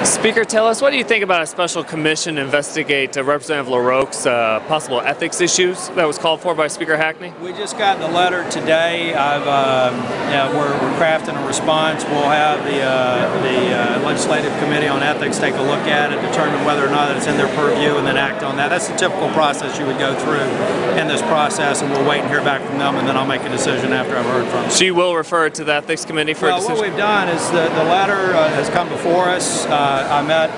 Speaker Tillis, what do you think about a special commission to investigate Representative LaRoque's possible ethics issues that was called for by Speaker Hackney? We just got the letter today. We're crafting a response. We'll have the Legislative Committee on Ethics take a look at it, determine whether or not it's in their purview, and then act on that. That's the typical process you would go through in this process, and we'll wait and hear back from them, and then I'll make a decision after I've heard from them. So you will refer it to the Ethics Committee for a decision? What we've done is the letter has come before us. I met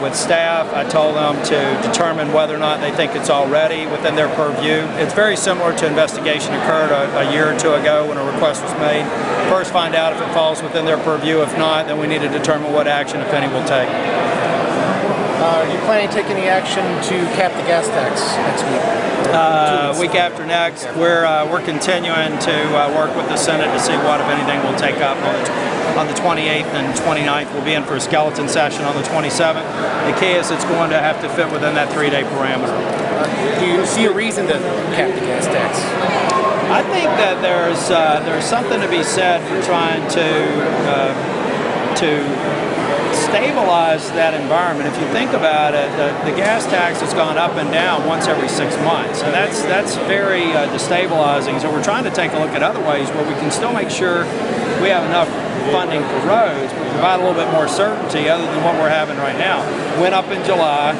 with staff. I told them to determine whether or not they think it's already within their purview. It's very similar to an investigation occurred a year or two ago when a request was made. First find out if it falls within their purview. If not, then we need to determine what action, if any, we'll take. Are you planning to take any action to cap the gas tax next week? Week after next, we're continuing to work with the Senate to see what, if anything, we'll take up on the 28th and 29th. We'll be in for a skeleton session on the 27th. The key is it's going to have to fit within that 3-day parameter. Do you see a reason to cap the gas tax? I think that there's something to be said for trying to stabilize that environment. If you think about it, the gas tax has gone up and down once every 6 months, and that's very destabilizing. So we're trying to take a look at other ways where we can still make sure we have enough funding for roads, but provide a little bit more certainty other than what we're having right now. Went up in July,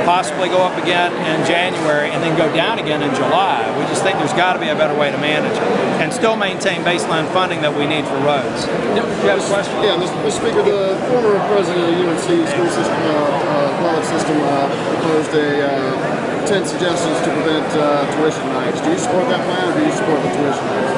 possibly go up again in January, and then go down again in July. We just think there's got to be a better way to manage it and still maintain baseline funding that we need for roads. Do you have a question? Yeah, Mr. Speaker, the former president of the UNC school system, college system, proposed 10 suggestions to prevent tuition hikes. Do you support that plan, or do you support the tuition hikes?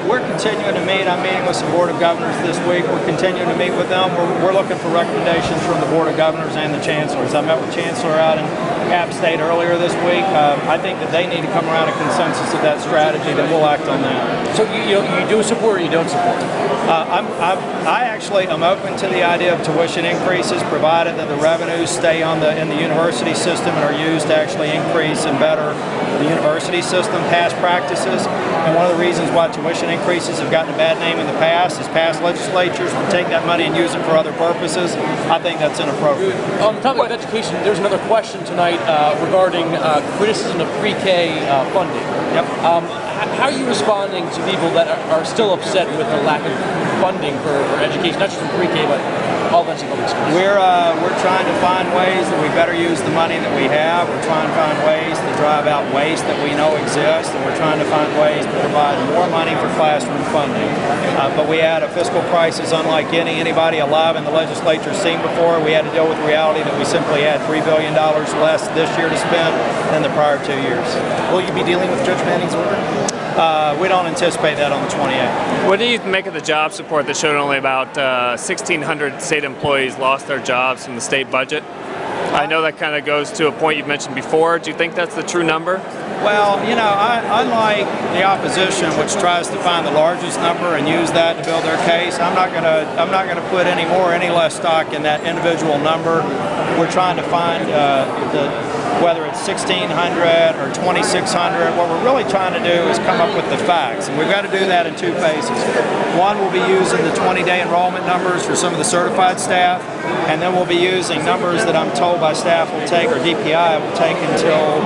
We're continuing to meet. I'm meeting with some Board of Governors this week. We're continuing to meet with them. We're looking for recommendations from the Board of Governors and the Chancellors. I met with Chancellor out in App State earlier this week. I think that they need to come around a consensus of that strategy, then we'll act on that. So you do support or you don't support? I actually am open to the idea of tuition increases, provided that the revenues stay in the university system and are used to actually increase and better the university system, past practices. And one of the reasons why tuition increases have gotten a bad name in the past is past legislatures would take that money and use it for other purposes. I think that's inappropriate. On the topic of education, there's another question tonight regarding criticism of pre-K funding. Yep. How are you responding to people that are still upset with the lack of funding for education, not just in pre-K, but all basic public schools? We're trying to find ways that we better use the money that we have. We're trying to find ways to drive out waste that we know exists, and we're trying to find ways to provide more money for classroom funding. But we had a fiscal crisis unlike anybody alive in the legislature seen before. We had to deal with the reality that we simply had $3 billion less this year to spend than the prior 2 years. Will you be dealing with Judge Manning's order? We don't anticipate that on the 28th. What do you make of the jobs report that showed only about 1,600 state employees lost their jobs from the state budget? I know that kind of goes to a point you've mentioned before. Do you think that's the true number? Well, you know, unlike the opposition, which tries to find the largest number and use that to build their case, I'm not gonna put any less stock in that individual number. We're trying to find whether it's 1,600 or 2,600. What we're really trying to do is come up with the facts, and we've got to do that in 2 phases. One, we'll be using the 20-day enrollment numbers for some of the certified staff, and then we'll be using numbers that I'm told by staff will take, or DPI will take until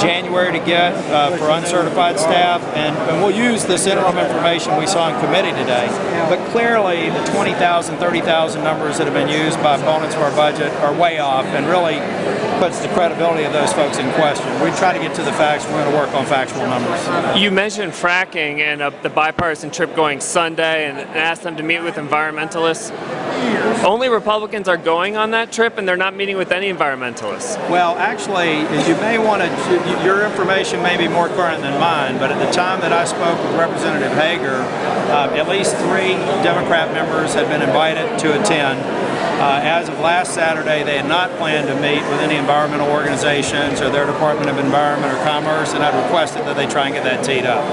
January to get for uncertified staff, and we'll use this interim information we saw in committee today. But clearly, the 20,000, 30,000 numbers that have been used by opponents of our budget are way off, and really puts the credibility of those folks in question. We try to get to the facts. We're going to work on factual numbers. You mentioned fracking and the bipartisan trip going Sunday, and asked them to meet with environmentalists. Only Republicans are going on that trip, and they're not meeting with any environmentalists. Well, actually, you may want to, your information may be more current than mine, but at the time that I spoke with Representative Hager, at least 3 Democrat members had been invited to attend. As of last Saturday, they had not planned to meet with any environmental organizations or their Department of Environment or Commerce, and I'd requested that they try and get that teed up.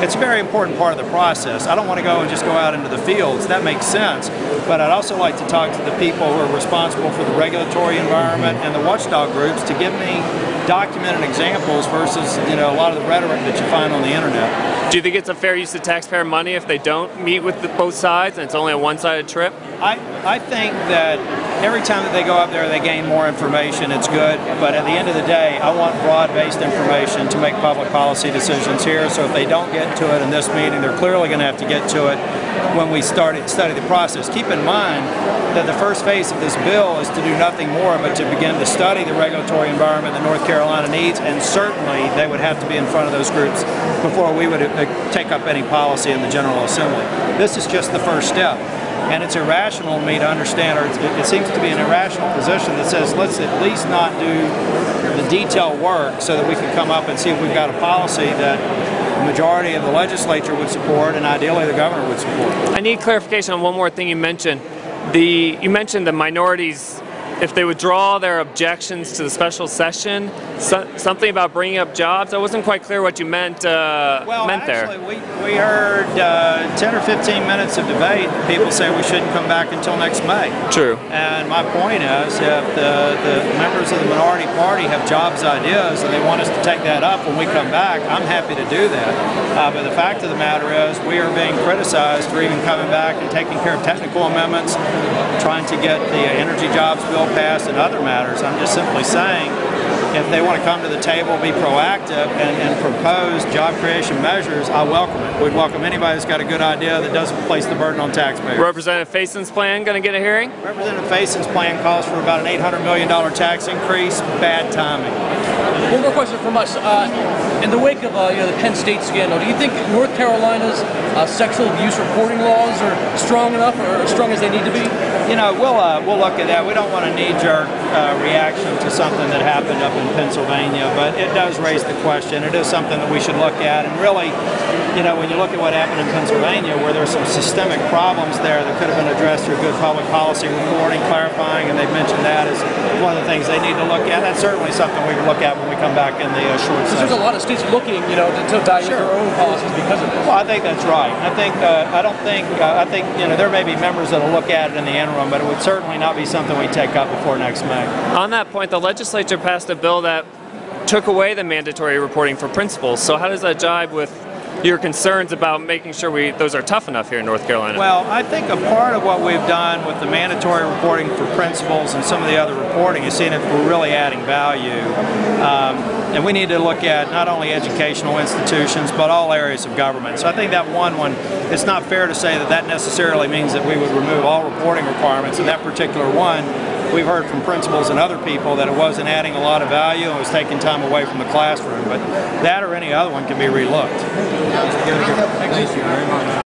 It's a very important part of the process. I don't want to go and just go out into the fields. That makes sense. But I'd also like to talk to the people who are responsible for the regulatory environment and the watchdog groups to give me documented examples versus, a lot of the rhetoric that you find on the internet. Do you think it's a fair use of taxpayer money if they don't meet with both sides and it's only a one-sided trip? I think that every time that they go up there, they gain more information. It's good, but at the end of the day, I want broad-based information to make public policy decisions here. So if they don't get to it in this meeting, they're clearly going to have to get to it when we study the process. Keep in mind that the first phase of this bill is to do nothing more but to begin to study the regulatory environment that North Carolina needs, and certainly they would have to be in front of those groups before we would take up any policy in the General Assembly. This is just the first step. And it's irrational to me to understand, or it seems to be an irrational position that says let's at least not do the detailed work so that we can come up and see if we've got a policy that the majority of the legislature would support and ideally the governor would support. I need clarification on one more thing you mentioned. You mentioned the minorities, if they withdraw their objections to the special session, something about bringing up jobs. I wasn't quite clear what you meant there. Actually, we heard 10 or 15 minutes of debate. People say we shouldn't come back until next May. True. And my point is, if the members of the minority party have jobs ideas and they want us to take that up when we come back, I'm happy to do that. But the fact of the matter is, we are being criticized for even coming back and taking care of technical amendments, trying to get the energy jobs bill passed and other matters. I'm just simply saying, if they want to come to the table, be proactive, and propose job creation measures, I welcome it. We'd welcome anybody that's got a good idea that doesn't place the burden on taxpayers. Representative Faison's plan going to get a hearing? Representative Faison's plan calls for about an $800 million tax increase. Bad timing. One more question from us. In the wake of the Penn State scandal, do you think North Carolina's sexual abuse reporting laws are strong enough, or as strong as they need to be? You know, we'll look at that. We don't want a knee-jerk reaction to something that happened up in Pennsylvania, but it does raise the question. It is something that we should look at. And really, you know, when you look at what happened in Pennsylvania, where there's some systemic problems there that could have been addressed through good public policy reporting, clarifying, and they've mentioned that as one of the things they need to look at. That's certainly something we can look at when we come back in the short session. There's a lot of states looking, to evaluate their own policies because of it. Well, I think that's right. I think there may be members that will look at it in the interim, but it would certainly not be something we take up before next May. On that point, the legislature passed a bill that took away the mandatory reporting for principals. So how does that jibe with your concerns about making sure those are tough enough here in North Carolina? Well, I think a part of what we've done with the mandatory reporting for principals and some of the other reporting is seeing if we're really adding value. And we need to look at not only educational institutions, but all areas of government. So I think that one, it's not fair to say that necessarily means that we would remove all reporting requirements. In that particular one, we've heard from principals and other people that it wasn't adding a lot of value and was taking time away from the classroom. But that or any other one can be relooked. Thank you very much.